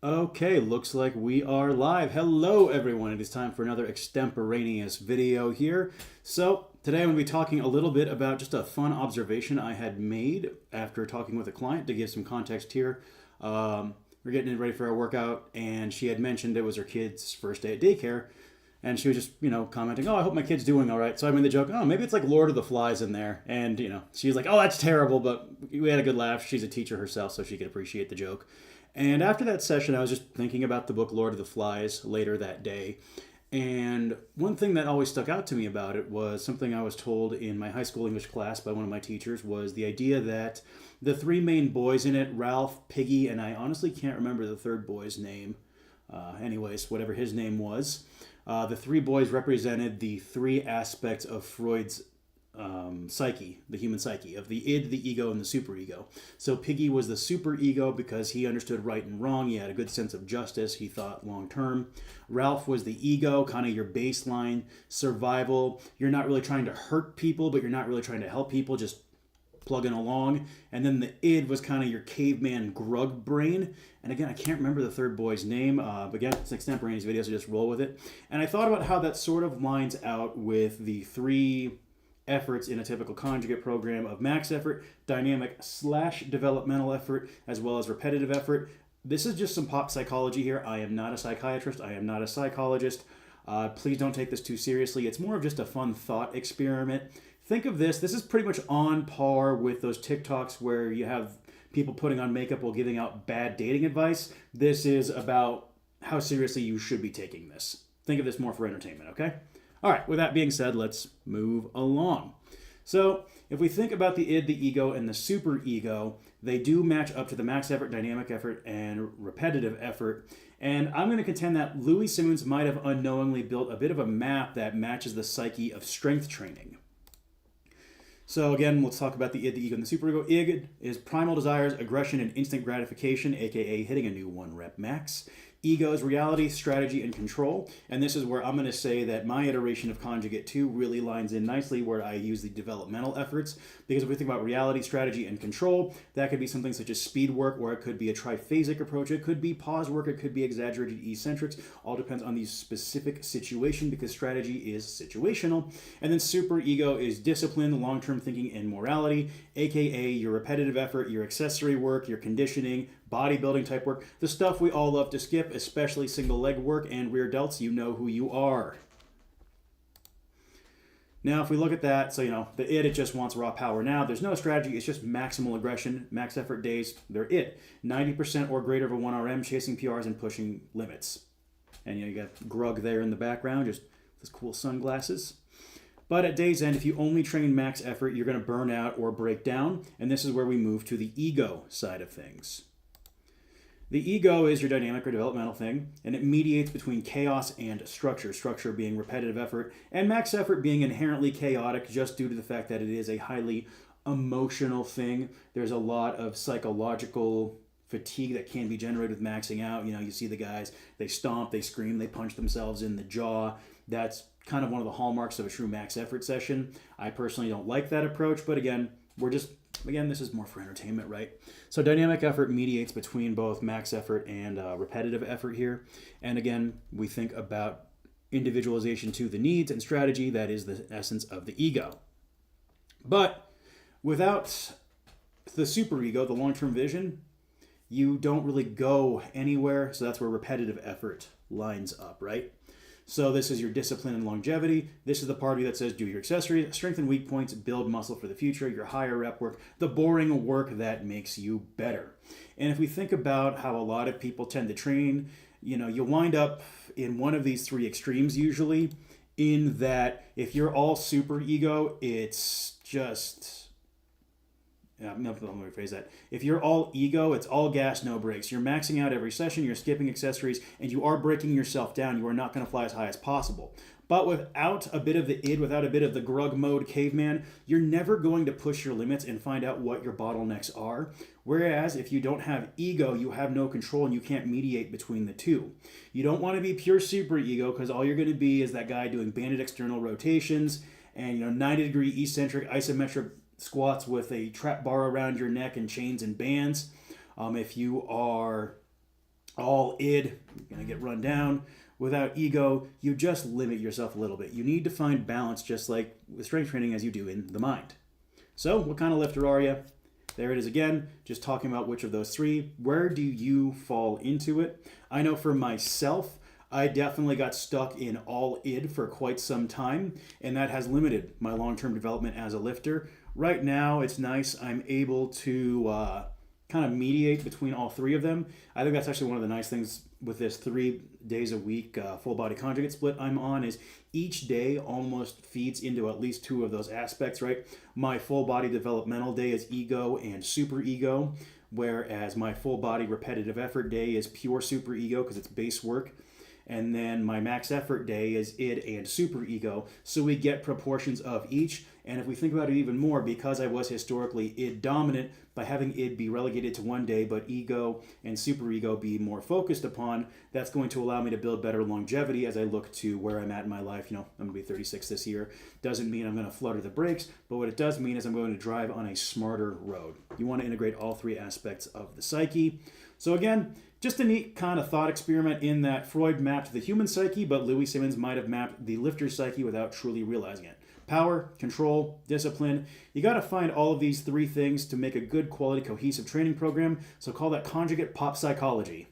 Okay, looks like we are live. Hello, everyone. It is time for another extemporaneous video here. So, today I'm going to be talking a little bit about just a fun observation I had made after talking with a client. To give some context here, we're getting ready for our workout, and she had mentioned it was her kid's first day at daycare, and she was just, commenting, "Oh, I hope my kid's doing all right." So I made the joke, "Oh, maybe it's like Lord of the Flies in there," and she was like, "Oh, that's terrible," but we had a good laugh. She's a teacher herself, so she could appreciate the joke. And after that session, I was just thinking about the book Lord of the Flies later that day. And one thing that always stuck out to me about it was something I was told in my high school English class by one of my teachers, was the idea that the three main boys in it, Ralph, Piggy, and I honestly can't remember the third boy's name. Anyways, whatever his name was, the three boys represented the three aspects of Freud's psyche, the human psyche, of the id, the ego, and the superego. So Piggy was the superego because he understood right and wrong. He had a good sense of justice. He thought long term. Ralph was the ego, kind of your baseline survival. You're not really trying to hurt people, but you're not really trying to help people, just plugging along. And then the id was kind of your caveman grug brain. And again, I can't remember the third boy's name, but again, it's an extemporaneous video, so just roll with it. And I thought about how that sort of lines out with the three efforts in a typical conjugate program of max effort, dynamic/developmental effort, as well as repetitive effort. This is just some pop psychology here. I am not a psychiatrist. I am not a psychologist. Please don't take this too seriously. It's more of just a fun thought experiment. Think of this. This is pretty much on par with those TikToks where you have people putting on makeup while giving out bad dating advice. This is about how seriously you should be taking this. Think of this more for entertainment, okay? All right, with that being said, let's move along. So if we think about the id, the ego, and the superego, they do match up to the max effort, dynamic effort, and repetitive effort. And I'm going to contend that Louis Simmons might have unknowingly built a bit of a map that matches the psyche of strength training. So again, let's talk about the id, the ego, and the superego. Id is primal desires, aggression, and instant gratification, aka hitting a new 1-rep max. Ego is reality, strategy, and control. And this is where I'm going to say that my iteration of Conjugate 2 really lines in nicely where I use the developmental efforts. Because if we think about reality, strategy, and control, that could be something such as speed work, or it could be a triphasic approach. It could be pause work. It could be exaggerated eccentrics. All depends on the specific situation, because strategy is situational. And then superego is discipline, long-term thinking, and morality, aka your repetitive effort, your accessory work, your conditioning, bodybuilding type work, the stuff we all love to skip, especially single leg work and rear delts. You know who you are. Now, if we look at that, so, the id, it just wants raw power now. There's no strategy. It's just maximal aggression, max effort days. They're it. 90% or greater of a 1RM, chasing PRs and pushing limits. And you got Grug there in the background, just with cool sunglasses. But at day's end, if you only train max effort, you're going to burn out or break down. And this is where we move to the ego side of things. The ego is your dynamic or developmental thing, and it mediates between chaos and structure. Structure being repetitive effort, and max effort being inherently chaotic just due to the fact that it is a highly emotional thing. There's a lot of psychological fatigue that can be generated with maxing out. You see the guys, they stomp, they scream, they punch themselves in the jaw. That's kind of one of the hallmarks of a true max effort session. I personally don't like that approach, but again, this is more for entertainment, right? So dynamic effort mediates between both max effort and repetitive effort here. And again, we think about individualization to the needs and strategy. That is the essence of the ego. But without the superego, the long-term vision, you don't really go anywhere. So that's where repetitive effort lines up, right? So this is your discipline and longevity. This is the part of you that says do your accessories, strengthen weak points, build muscle for the future, your higher rep work, the boring work that makes you better. And if we think about how a lot of people tend to train, you wind up in one of these three extremes usually, in that if you're all super ego, it's just... let me rephrase that. If you're all ego, it's all gas, no brakes. You're maxing out every session, you're skipping accessories, and you are breaking yourself down. You are not going to fly as high as possible. But without a bit of the id, without a bit of the grug mode caveman, you're never going to push your limits and find out what your bottlenecks are. Whereas if you don't have ego, you have no control and you can't mediate between the two. You don't want to be pure super ego, because all you're going to be is that guy doing banded external rotations and 90-degree eccentric isometric squats with a trap bar around your neck and chains and bands. If you are all id, you're going to get run down. Without ego, you just limit yourself a little bit. You need to find balance just like with strength training as you do in the mind. So, what kind of lifter are you? There it is again, just talking about which of those three. Where do you fall into it? I know for myself, I definitely got stuck in all id for quite some time, and that has limited my long-term development as a lifter. Right now, it's nice. I'm able to kind of mediate between all three of them. I think that's actually one of the nice things with this 3 days a week full body conjugate split I'm on is each day almost feeds into at least 2 of those aspects, right? My full body developmental day is ego and super ego, whereas my full body repetitive effort day is pure super ego because it's base work. And then my max effort day is id and super ego. So we get proportions of each. And if we think about it even more, because I was historically id dominant, by having id be relegated to one day, but ego and super ego be more focused upon, that's going to allow me to build better longevity as I look to where I'm at in my life. You know, I'm going to be 36 this year. Doesn't mean I'm going to flutter the brakes, but what it does mean is I'm going to drive on a smarter road. You want to integrate all 3 aspects of the psyche. So again, just a neat kind of thought experiment in that Freud mapped the human psyche, but Louis Simmons might have mapped the lifter's psyche without truly realizing it. Power, control, discipline. You got to find all of these 3 things to make a good quality cohesive training program. So call that conjugate pop psychology.